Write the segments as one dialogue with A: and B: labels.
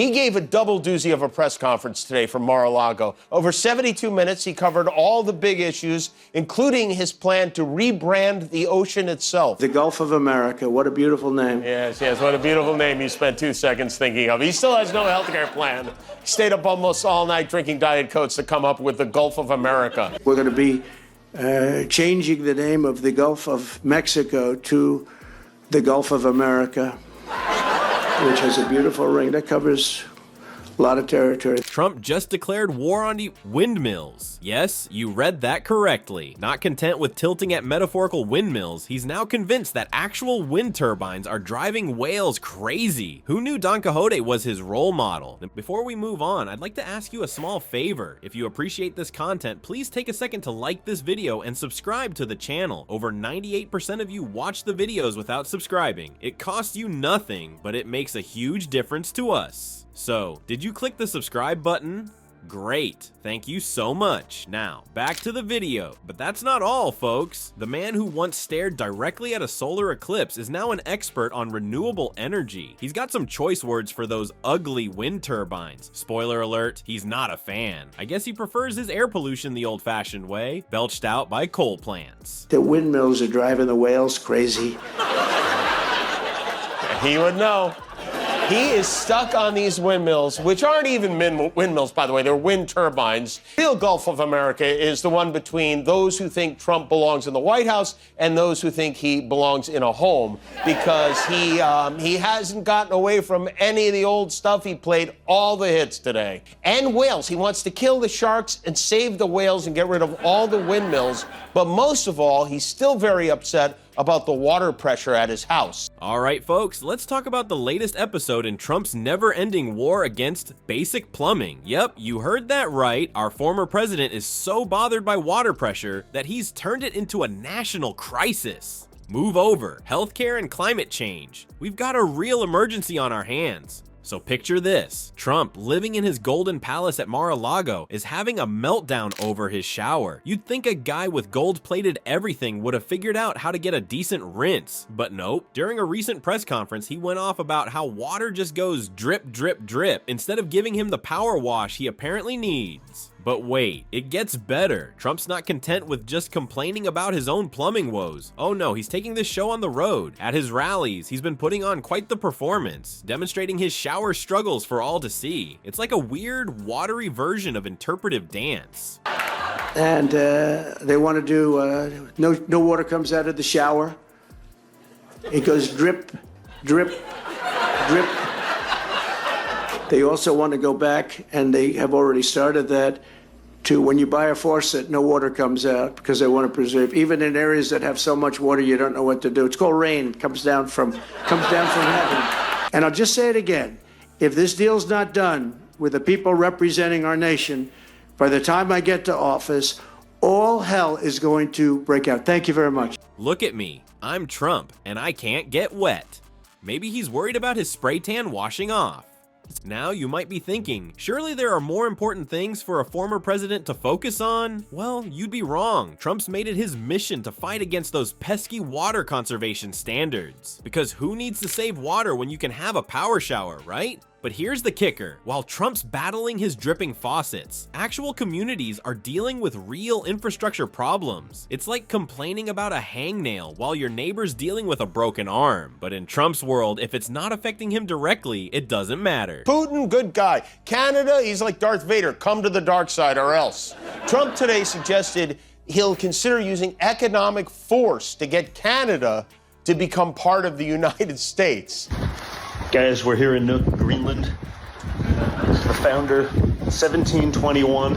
A: He gave a double doozy of a press conference today from Mar-a-Lago. Over 72 minutes, he covered all the big issues, including his plan to rebrand the ocean itself.
B: The Gulf of America, what a beautiful name.
A: Yes, what a beautiful name you spent 2 seconds thinking of. He still has no health care plan. He stayed up almost all night drinking Diet Coats to come up with the Gulf of America.
B: We're going to be changing the name of the Gulf of Mexico to the Gulf of America, which has a beautiful ring that covers a lot of territory.
C: Trump just declared war on the windmills. Yes, you read that correctly. Not content with tilting at metaphorical windmills, he's now convinced that actual wind turbines are driving whales crazy. Who knew Don Quixote was his role model? Before we move on, I'd like to ask you a small favor. If you appreciate this content, please take a second to like this video and subscribe to the channel. Over 98% of you watch the videos without subscribing. It costs you nothing, but it makes a huge difference to us. So, did you click the subscribe button? Great, thank you so much. Now, back to the video. But that's not all, folks. The man who once stared directly at a solar eclipse is now an expert on renewable energy. He's got some choice words for those ugly wind turbines. Spoiler alert, he's not a fan. I guess he prefers his air pollution the old-fashioned way, belched out by coal plants.
B: The windmills are driving the whales crazy.
A: He would know. He is stuck on these windmills, which aren't even windmills, by the way. They're wind turbines. The real Gulf of America is the one between those who think Trump belongs in the White House and those who think he belongs in a home, because he hasn't gotten away from any of the old stuff. He played all the hits today. And whales. He wants to kill the sharks and save the whales and get rid of all the windmills. But most of all, he's still very upset about the water pressure at his house.
C: All right, folks, let's talk about the latest episode in Trump's never-ending war against basic plumbing. Yep, you heard that right. Our former president is so bothered by water pressure that he's turned it into a national crisis. Move over, healthcare and climate change. We've got a real emergency on our hands. So picture this, Trump, living in his golden palace at Mar-a-Lago, is having a meltdown over his shower. You'd think a guy with gold-plated everything would have figured out how to get a decent rinse, but nope. During a recent press conference, he went off about how water just goes drip, drip, drip, instead of giving him the power wash he apparently needs. But wait, it gets better. Trump's not content with just complaining about his own plumbing woes. Oh no, he's taking this show on the road. At his rallies, he's been putting on quite the performance, demonstrating his shower struggles for all to see. It's like a weird, watery version of interpretive dance.
B: And they want to do, no water comes out of the shower. It goes drip, drip, drip. They also want to go back, and they have already started that, to when you buy a faucet, no water comes out, because they want to preserve. Even in areas that have so much water, you don't know what to do. It's called rain. It comes down from heaven. And I'll just say it again. If this deal's not done with the people representing our nation, by the time I get to office, all hell is going to break out. Thank you very much.
C: Look at me. I'm Trump, and I can't get wet. Maybe he's worried about his spray tan washing off. Now you might be thinking, surely there are more important things for a former president to focus on? Well, you'd be wrong. Trump's made it his mission to fight against those pesky water conservation standards. Because who needs to save water when you can have a power shower, right? But here's the kicker. While Trump's battling his dripping faucets, actual communities are dealing with real infrastructure problems. It's like complaining about a hangnail while your neighbor's dealing with a broken arm. But in Trump's world, if it's not affecting him directly, it doesn't matter.
A: Putin, good guy. Canada, he's like Darth Vader. Come to the dark side or else. Trump today suggested he'll consider using economic force to get Canada to become part of the United States.
D: Guys, we're here in Greenland. This is the founder, 1721.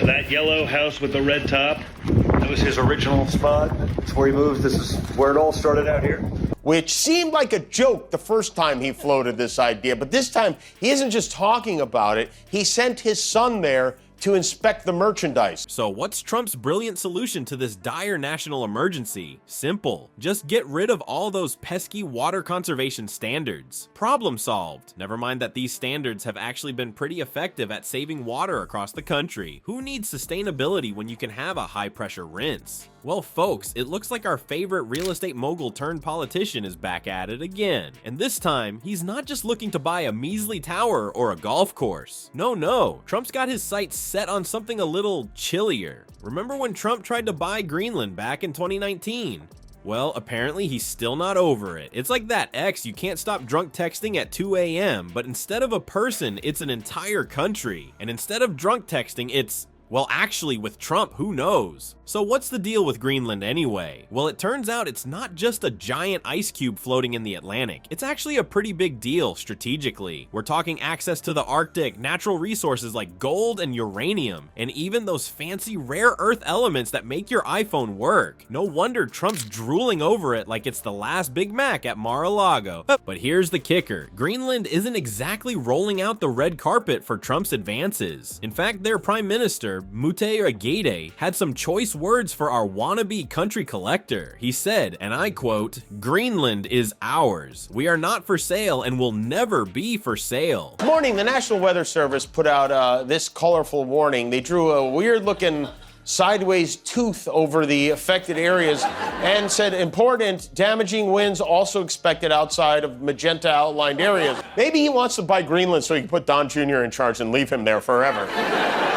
D: That yellow house with the red top, that was his original spot. That's where he moved. This is where it all started out here.
A: Which seemed like a joke the first time he floated this idea, but this time he isn't just talking about it. He sent his son there to inspect the merchandise.
C: So what's Trump's brilliant solution to this dire national emergency? Simple. Just get rid of all those pesky water conservation standards. Problem solved. Never mind that these standards have actually been pretty effective at saving water across the country. Who needs sustainability when you can have a high-pressure rinse? Well, folks, it looks like our favorite real estate mogul turned politician is back at it again. And this time, he's not just looking to buy a measly tower or a golf course. No, Trump's got his sights set on something a little chillier. Remember when Trump tried to buy Greenland back in 2019? Well, apparently he's still not over it. It's like that ex you can't stop drunk texting at 2 a.m., but instead of a person, it's an entire country. And instead of drunk texting, it's, well, actually, with Trump, who knows? So what's the deal with Greenland anyway? Well, it turns out it's not just a giant ice cube floating in the Atlantic. It's actually a pretty big deal strategically. We're talking access to the Arctic, natural resources like gold and uranium, and even those fancy rare earth elements that make your iPhone work. No wonder Trump's drooling over it like it's the last Big Mac at Mar-a-Lago. But here's the kicker. Greenland isn't exactly rolling out the red carpet for Trump's advances. In fact, their prime minister, Muteyargede, had some choice words for our wannabe country collector. He said, and I quote, "Greenland is ours. We are not for sale and will never be for sale."
A: This morning, the National Weather Service put out this colorful warning. They drew a weird-looking sideways tooth over the affected areas and said important damaging winds also expected outside of magenta outlined areas. Maybe he wants to buy Greenland so he can put Don Jr. in charge and leave him there forever.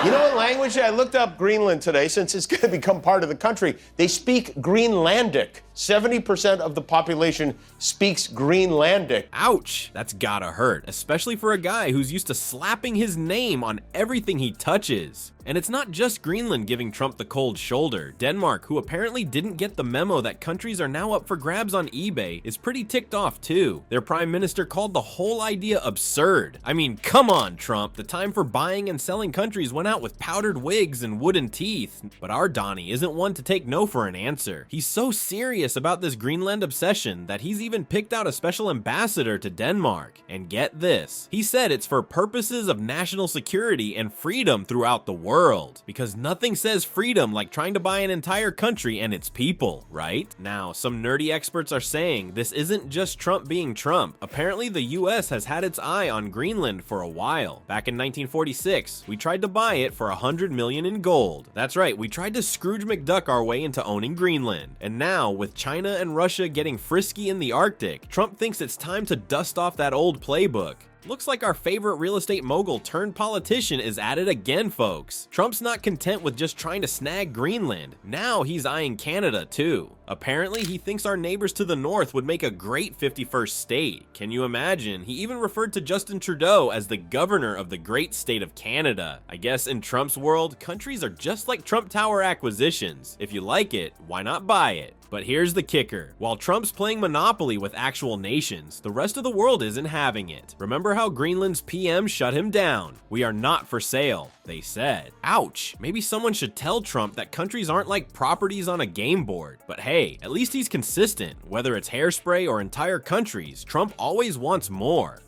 A: You know what language? I looked up Greenland today since it's going to become part of the country. They speak Greenlandic. 70% of the population speaks Greenlandic.
C: Ouch, that's gotta hurt, especially for a guy who's used to slapping his name on everything he touches. And it's not just Greenland giving Trump the cold shoulder. Denmark, who apparently didn't get the memo that countries are now up for grabs on eBay, is pretty ticked off too. Their prime minister called the whole idea absurd. I mean, come on, Trump, the time for buying and selling countries went out with powdered wigs and wooden teeth. But our Donnie isn't one to take no for an answer. He's so serious about this Greenland obsession that he's even picked out a special ambassador to Denmark. And get this, he said it's for purposes of national security and freedom throughout the world. Because nothing says freedom like trying to buy an entire country and its people, right? Now, some nerdy experts are saying this isn't just Trump being Trump. Apparently the US has had its eye on Greenland for a while. Back in 1946, we tried to buy it for $100 million in gold. That's right, we tried to Scrooge McDuck our way into owning Greenland. And now, with China and Russia getting frisky in the Arctic, Trump thinks it's time to dust off that old playbook. Looks like our favorite real estate mogul turned politician is at it again, folks. Trump's not content with just trying to snag Greenland. Now he's eyeing Canada too. Apparently, he thinks our neighbors to the north would make a great 51st state. Can you imagine? He even referred to Justin Trudeau as the governor of the great state of Canada. I guess in Trump's world, countries are just like Trump Tower acquisitions. If you like it, why not buy it? But here's the kicker. While Trump's playing Monopoly with actual nations, the rest of the world isn't having it. Remember how Greenland's PM shut him down? We are not for sale, they said. Ouch, maybe someone should tell Trump that countries aren't like properties on a game board. But hey, at least he's consistent. Whether it's hairspray or entire countries, Trump always wants more.